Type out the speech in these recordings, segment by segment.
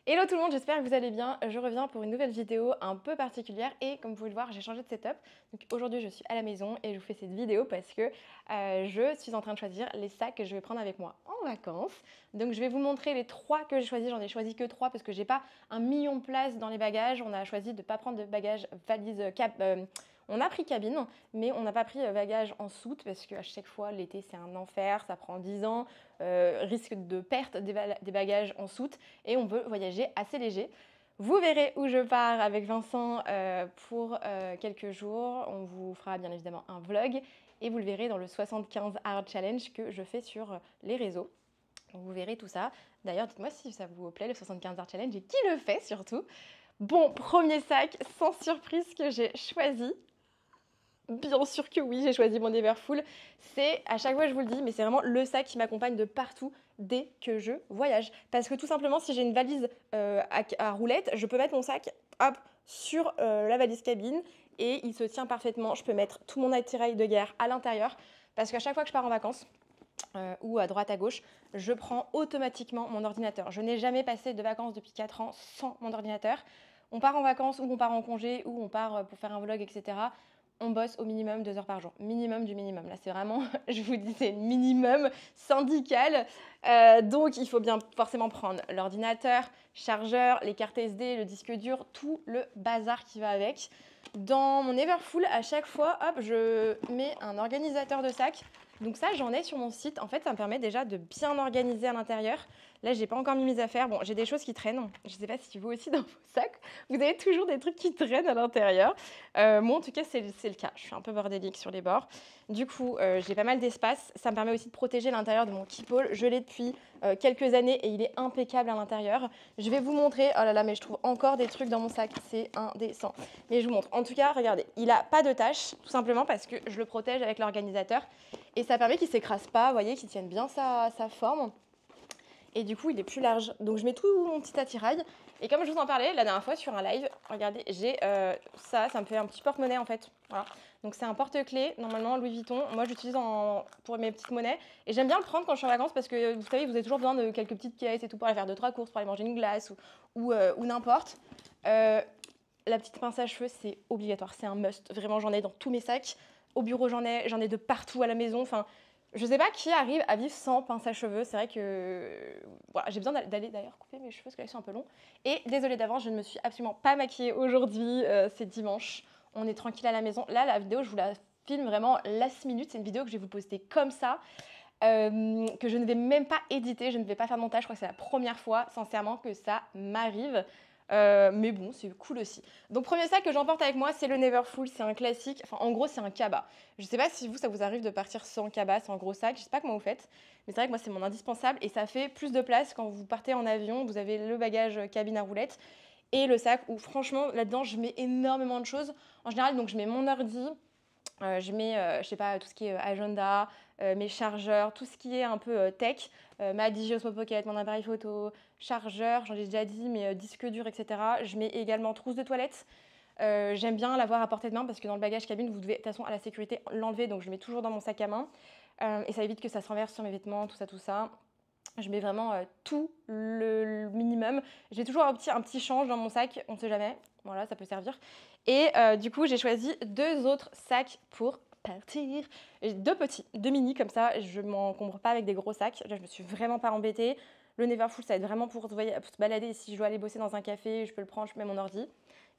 Hello tout le monde, j'espère que vous allez bien. Je reviens pour une nouvelle vidéo un peu particulière et comme vous pouvez le voir, j'ai changé de setup. Donc aujourd'hui, je suis à la maison et je vous fais cette vidéo parce que je suis en train de choisir les sacs que je vais prendre avec moi en vacances. Donc je vais vous montrer les trois que j'ai choisis. J'en ai choisi que trois parce que j'ai pas un million de places dans les bagages. On a choisi de ne pas prendre de bagages valise on a pris cabine, mais on n'a pas pris bagages en soute parce qu'à chaque fois, l'été, c'est un enfer, ça prend 10 ans, risque de perte des bagages en soute et on veut voyager assez léger. Vous verrez où je pars avec Vincent pour quelques jours. On vous fera bien évidemment un vlog et vous le verrez dans le 75 Hard Challenge que je fais sur les réseaux. Donc vous verrez tout ça. D'ailleurs, dites-moi si ça vous plaît le 75 Hard Challenge et qui le fait surtout. Bon, premier sac sans surprise que j'ai choisi. Bien sûr que oui, j'ai choisi mon Neverfull. C'est, à chaque fois je vous le dis, mais c'est vraiment le sac qui m'accompagne de partout dès que je voyage. Parce que tout simplement, si j'ai une valise à roulettes, je peux mettre mon sac hop, sur la valise cabine et il se tient parfaitement. Je peux mettre tout mon attirail de guerre à l'intérieur. Parce qu'à chaque fois que je pars en vacances, ou à droite à gauche, je prends automatiquement mon ordinateur. Je n'ai jamais passé de vacances depuis 4 ans sans mon ordinateur. On part en vacances ou on part en congé ou on part pour faire un vlog, etc. On bosse au minimum 2 heures par jour. Minimum du minimum. Là, c'est vraiment, je vous dis, c'est minimum syndical. Donc, il faut bien forcément prendre l'ordinateur, chargeur, les cartes SD, le disque dur, tout le bazar qui va avec. Dans mon Everfull, à chaque fois, hop, je mets un organisateur de sac. Donc ça, j'en ai sur mon site. En fait, ça me permet déjà de bien organiser à l'intérieur. Là, j'ai pas encore mis mes affaires. Bon, j'ai des choses qui traînent. Je sais pas si vous aussi dans vos sacs, vous avez toujours des trucs qui traînent à l'intérieur. Moi, en tout cas, c'est le cas. Je suis un peu bordélique sur les bords. Du coup, j'ai pas mal d'espace. Ça me permet aussi de protéger l'intérieur de mon keepall. Je l'ai depuis quelques années et il est impeccable à l'intérieur. Je vais vous montrer. Oh là là, mais je trouve encore des trucs dans mon sac. C'est indécent. Mais je vous montre. En tout cas, regardez, il a pas de taches, tout simplement parce que je le protège avec l'organisateur. Et ça permet qu'il ne s'écrase pas, vous voyez, qu'il tienne bien sa forme. Et du coup, il est plus large. Donc, je mets tout mon petit attirail. Et comme je vous en parlais la dernière fois sur un live, regardez, j'ai ça me fait un petit porte-monnaie en fait. Voilà. Donc, c'est un porte-clés, normalement Louis Vuitton. Moi, j'utilise pour mes petites monnaies. Et j'aime bien le prendre quand je suis en vacances parce que vous savez, vous avez toujours besoin de quelques petites caisses et tout pour aller faire 2-3 courses, pour aller manger une glace ou n'importe. La petite pince à cheveux, c'est obligatoire, c'est un must. Vraiment, j'en ai dans tous mes sacs. Au bureau, j'en ai de partout à la maison. Enfin, je sais pas qui arrive à vivre sans pince à cheveux. C'est vrai que voilà, j'ai besoin d'aller d'ailleurs couper mes cheveux parce que là, ils sont un peu longs. Et désolée d'avance, je ne me suis absolument pas maquillée aujourd'hui. C'est dimanche. On est tranquille à la maison. Là, la vidéo, je vous la filme vraiment last minute. C'est une vidéo que je vais vous poster comme ça. Que je ne vais même pas éditer, je ne vais pas faire de montage. Je crois que c'est la première fois, sincèrement, que ça m'arrive. Mais bon, c'est cool aussi. Donc, premier sac que j'emporte avec moi, c'est le Neverfull. C'est un classique. Enfin, en gros, c'est un cabas. Je sais pas si vous, ça vous arrive de partir sans cabas, sans gros sac. Je sais pas comment vous faites. Mais c'est vrai que moi, c'est mon indispensable. Et ça fait plus de place quand vous partez en avion. Vous avez le bagage cabine à roulettes et le sac où, franchement, là-dedans, je mets énormément de choses. En général, donc, je mets mon ordi. Je mets, je sais pas, tout ce qui est agenda, mes chargeurs, tout ce qui est un peu tech, ma DJI Osmo Pocket, mon appareil photo, chargeur, j'en ai déjà dit, mais disque dur, etc. Je mets également trousse de toilette. J'aime bien l'avoir à portée de main parce que dans le bagage cabine, vous devez de toute façon à la sécurité l'enlever, donc je le mets toujours dans mon sac à main. Et ça évite que ça se renverse sur mes vêtements, tout ça, tout ça. Je mets vraiment tout le minimum. J'ai toujours un petit change dans mon sac, on ne sait jamais. Voilà, ça peut servir. Et du coup, j'ai choisi 2 autres sacs pour partir. Et 2 petits, 2 mini comme ça. Je ne m'encombre pas avec des gros sacs. Là, je me suis vraiment pas embêtée. Le Neverfull, ça va être vraiment pour se balader. Si je dois aller bosser dans un café, je peux le prendre, je mets mon ordi.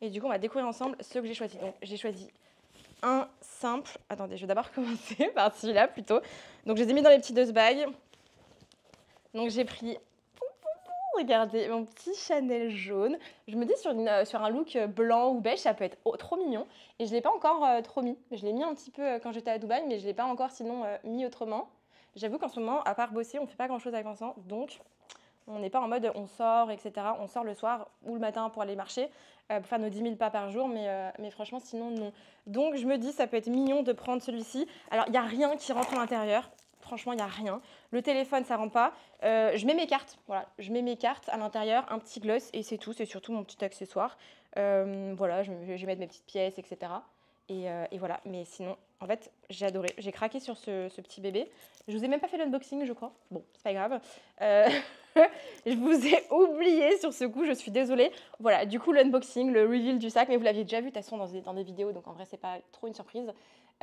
Et du coup, on va découvrir ensemble ceux que j'ai choisis. Donc, j'ai choisi un simple. Attendez, je vais d'abord commencer par celui-là plutôt. Donc, je les ai mis dans les petits dust bags. Donc j'ai pris, regardez, mon petit Chanel jaune. Je me dis sur un look blanc ou beige, ça peut être trop mignon. Et je ne l'ai pas encore trop mis. Je l'ai mis un petit peu quand j'étais à Dubaï, mais je ne l'ai pas encore sinon mis autrement. J'avoue qu'en ce moment, à part bosser, on ne fait pas grand-chose avec Vincent. Donc on n'est pas en mode on sort, etc. On sort le soir ou le matin pour aller marcher, pour faire nos 10 000 pas par jour. Mais franchement, sinon, non. Donc je me dis, ça peut être mignon de prendre celui-ci. Alors, il n'y a rien qui rentre à l'intérieur. Franchement, il n'y a rien. Le téléphone, ça ne rentre pas. Je mets mes cartes. Voilà, je mets mes cartes à l'intérieur, un petit gloss et c'est tout. C'est surtout mon petit accessoire. Voilà, je vais mettre mes petites pièces, etc. Et voilà, mais sinon, en fait, j'ai adoré. J'ai craqué sur ce petit bébé. Je vous ai même pas fait l'unboxing, je crois. Bon, c'est pas grave. Euh, je vous ai oublié sur ce coup, je suis désolée. Voilà, du coup, l'unboxing, le reveal du sac, mais vous l'aviez déjà vu de toute façon dans des vidéos, donc en vrai, c'est pas trop une surprise.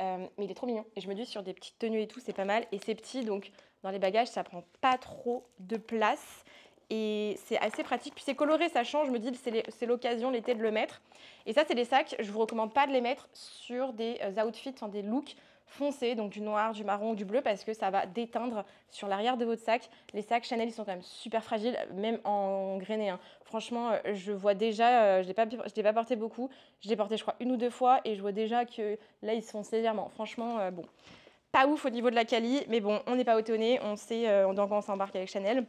Mais il est trop mignon. Et je me dis, sur des petites tenues et tout, c'est pas mal. Et c'est petit, donc dans les bagages, ça prend pas trop de place. Et c'est assez pratique. Puis c'est coloré, ça change. Je me dis, c'est l'occasion l'été de le mettre. Et ça, c'est des sacs. Je vous recommande pas de les mettre sur des outfits, enfin des looks foncés, donc du noir, du marron ou du bleu, parce que ça va déteindre sur l'arrière de votre sac. Les sacs Chanel, ils sont quand même super fragiles, même en grainé. Hein. Franchement, je vois déjà, je l'ai pas porté beaucoup. Je l'ai porté, je crois, 1 ou 2 fois, et je vois déjà que là, ils se foncent légèrement. Franchement, bon, pas ouf au niveau de la quali, mais bon, on n'est pas étonné. On sait dans quoi on s'embarque avec Chanel.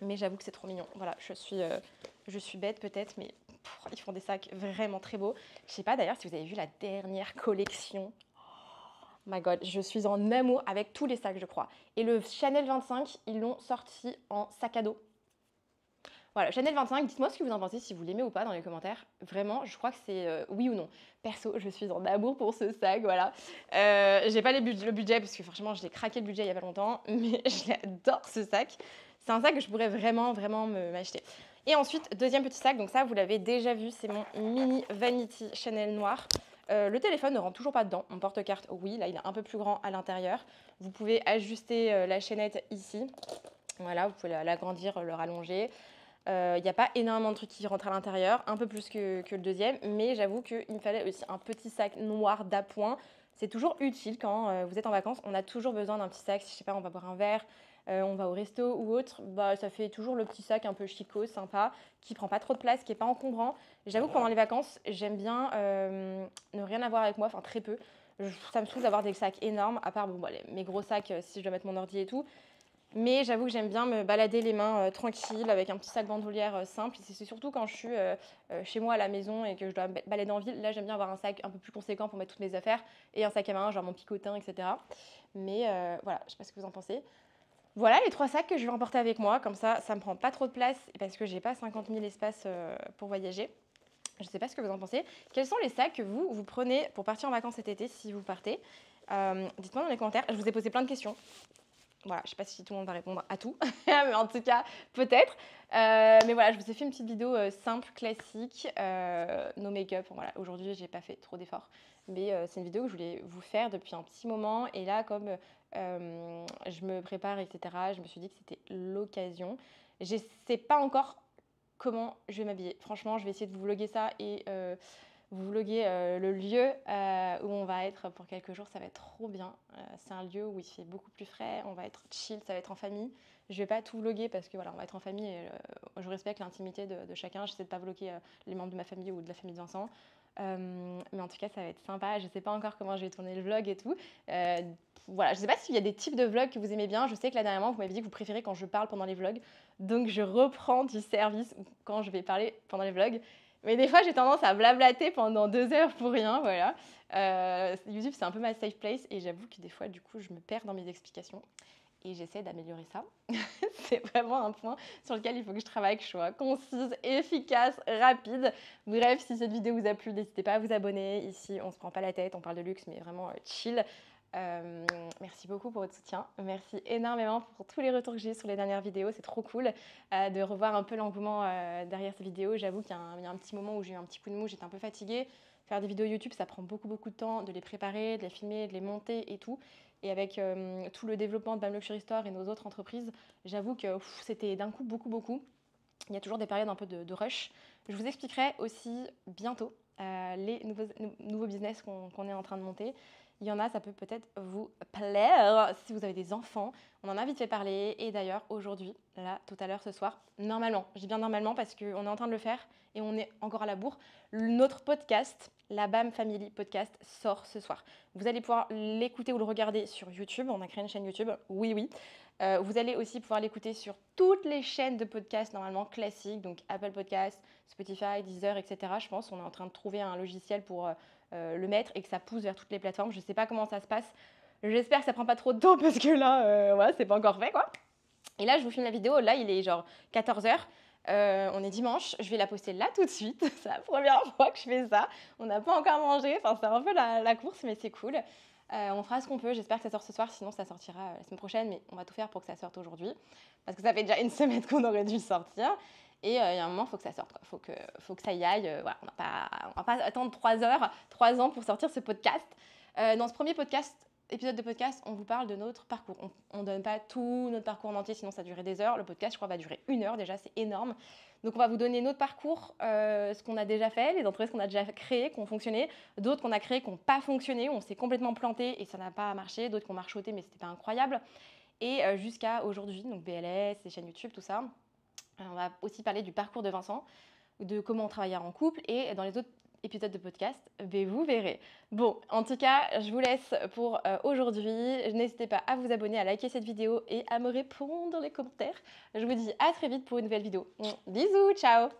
Mais j'avoue que c'est trop mignon. Voilà, je suis bête peut-être, mais ils font des sacs vraiment très beaux. Je sais pas d'ailleurs si vous avez vu la dernière collection. Oh my god, je suis en amour avec tous les sacs, je crois. Et le Chanel 25, ils l'ont sorti en sac à dos. Voilà, Chanel 25, dites-moi ce que vous en pensez, si vous l'aimez ou pas dans les commentaires. Vraiment, je crois que c'est oui ou non. Perso, je suis en amour pour ce sac, voilà. J'ai pas le budget, parce que franchement, je l'ai craqué le budget il y a pas longtemps, mais j'adore ce sac. C'est un sac que je pourrais vraiment, vraiment m'acheter. Et ensuite, deuxième petit sac, donc ça, vous l'avez déjà vu, c'est mon mini Vanity Chanel noir. Le téléphone ne rentre toujours pas dedans. Mon porte-carte, oui, là, il est un peu plus grand à l'intérieur. Vous pouvez ajuster la chaînette ici. Voilà, vous pouvez l'agrandir, le rallonger. Il n'y a pas énormément de trucs qui rentrent à l'intérieur, un peu plus que le deuxième, mais j'avoue qu'il me fallait aussi un petit sac noir d'appoint. C'est toujours utile quand vous êtes en vacances, on a toujours besoin d'un petit sac. Si je sais pas, on va boire un verre, on va au resto ou autre, bah, ça fait toujours le petit sac un peu chico, sympa, qui prend pas trop de place, qui est pas encombrant. J'avoue que pendant les vacances, j'aime bien ne rien avoir avec moi, enfin très peu. Ça me saoule d'avoir des sacs énormes, à part bon, bah, mes gros sacs si je dois mettre mon ordi et tout. Mais j'avoue que j'aime bien me balader les mains tranquilles avec un petit sac bandoulière simple. C'est surtout quand je suis chez moi à la maison et que je dois me balader en ville. Là, j'aime bien avoir un sac un peu plus conséquent pour mettre toutes mes affaires et un sac à main, genre mon picotin, etc. Mais voilà, je sais pas ce que vous en pensez. Voilà les 3 sacs que je vais emporter avec moi. Comme ça me prend pas trop de place parce que j'ai pas 50 000 espaces pour voyager. Je sais pas ce que vous en pensez. Quels sont les sacs que vous prenez pour partir en vacances cet été si vous partez? Dites-moi dans les commentaires. Je vous ai posé plein de questions. Voilà, je ne sais pas si tout le monde va répondre à tout, mais en tout cas, peut-être. Mais voilà, je vous ai fait une petite vidéo simple, classique, no make-up. Voilà, aujourd'hui, je n'ai pas fait trop d'efforts, mais c'est une vidéo que je voulais vous faire depuis un petit moment. Et là, comme je me prépare, etc., je me suis dit que c'était l'occasion. Je ne sais pas encore comment je vais m'habiller. Franchement, je vais essayer de vous vlogger ça et vous vloguer le lieu où on va être pour quelques jours. Ça va être trop bien. C'est un lieu où il fait beaucoup plus frais. On va être chill, ça va être en famille. Je vais pas tout vloguer parce que voilà, on va être en famille et je respecte l'intimité de chacun. J'essaie de pas vloguer les membres de ma famille ou de la famille de Vincent. Mais en tout cas, ça va être sympa. Je sais pas encore comment je vais tourner le vlog et tout. Voilà, je sais pas s'il y a des types de vlogs que vous aimez bien. Je sais que là dernièrement, vous m'avez dit que vous préférez quand je parle pendant les vlogs. Donc je reprends du service quand je vais parler pendant les vlogs. Mais des fois, j'ai tendance à blablater pendant 2 heures pour rien, voilà. YouTube, c'est un peu ma safe place et j'avoue que des fois, du coup, je me perds dans mes explications et j'essaie d'améliorer ça. C'est vraiment un point sur lequel il faut que je travaille, que je sois concise, efficace, rapide. Bref, si cette vidéo vous a plu, n'hésitez pas à vous abonner. Ici, on se prend pas la tête, on parle de luxe, mais vraiment chill. Merci beaucoup pour votre soutien. Merci énormément pour tous les retours que j'ai sur les dernières vidéos. C'est trop cool de revoir un peu l'engouement derrière ces vidéos. J'avoue qu'il y a un petit moment où j'ai eu un petit coup de mou, j'étais un peu fatiguée. Faire des vidéos YouTube, ça prend beaucoup de temps de les préparer, de les filmer, de les monter et tout. Et avec tout le développement de BAM Luxury Store et nos autres entreprises, j'avoue que c'était d'un coup beaucoup. Il y a toujours des périodes un peu de rush. Je vous expliquerai aussi bientôt les nouveaux business qu'on est en train de monter. Il y en a, ça peut peut-être vous plaire si vous avez des enfants. On en a vite fait parler. Et d'ailleurs, aujourd'hui, là, tout à l'heure, ce soir, normalement, je dis bien normalement parce qu'on est en train de le faire et on est encore à la bourre, notre podcast, la BAM Family Podcast, sort ce soir. Vous allez pouvoir l'écouter ou le regarder sur YouTube. On a créé une chaîne YouTube, oui. Vous allez aussi pouvoir l'écouter sur toutes les chaînes de podcasts normalement classiques, donc Apple Podcasts, Spotify, Deezer, etc. Je pense on est en train de trouver un logiciel pour le mettre et que ça pousse vers toutes les plateformes. Je ne sais pas comment ça se passe. J'espère que ça prend pas trop de temps parce que là, voilà, c'est pas encore fait quoi. Et là, je vous filme la vidéo. Là, il est genre 14h. On est dimanche, je vais la poster là tout de suite. C'est la première fois que je fais ça. On n'a pas encore mangé, enfin c'est un peu la course, mais c'est cool. On fera ce qu'on peut, j'espère que ça sort ce soir, sinon ça sortira la semaine prochaine, mais on va tout faire pour que ça sorte aujourd'hui. Parce que ça fait déjà une semaine qu'on aurait dû le sortir. Et il y a un moment, il faut que ça sorte. Faut que ça y aille. Voilà, on va pas attendre 3 heures, 3 ans pour sortir ce podcast. Dans ce premier épisode de podcast, on vous parle de notre parcours. On ne donne pas tout notre parcours en entier, sinon ça durerait des heures. Le podcast, je crois, va durer 1 heure déjà, c'est énorme. Donc on va vous donner notre parcours, ce qu'on a déjà fait, les entreprises qu'on a déjà créées, qui ont fonctionné, d'autres qu'on a créées qui n'ont pas fonctionné, où on s'est complètement planté et ça n'a pas marché, d'autres qui ont marchoté mais c'était pas incroyable. Et jusqu'à aujourd'hui, donc BLS, les chaînes YouTube, tout ça. On va aussi parler du parcours de Vincent, de comment on travaillait en couple et dans les autres épisodes de podcast, vous verrez. Bon, en tout cas, je vous laisse pour aujourd'hui. N'hésitez pas à vous abonner, à liker cette vidéo et à me répondre dans les commentaires. Je vous dis à très vite pour une nouvelle vidéo. Bisous, ciao!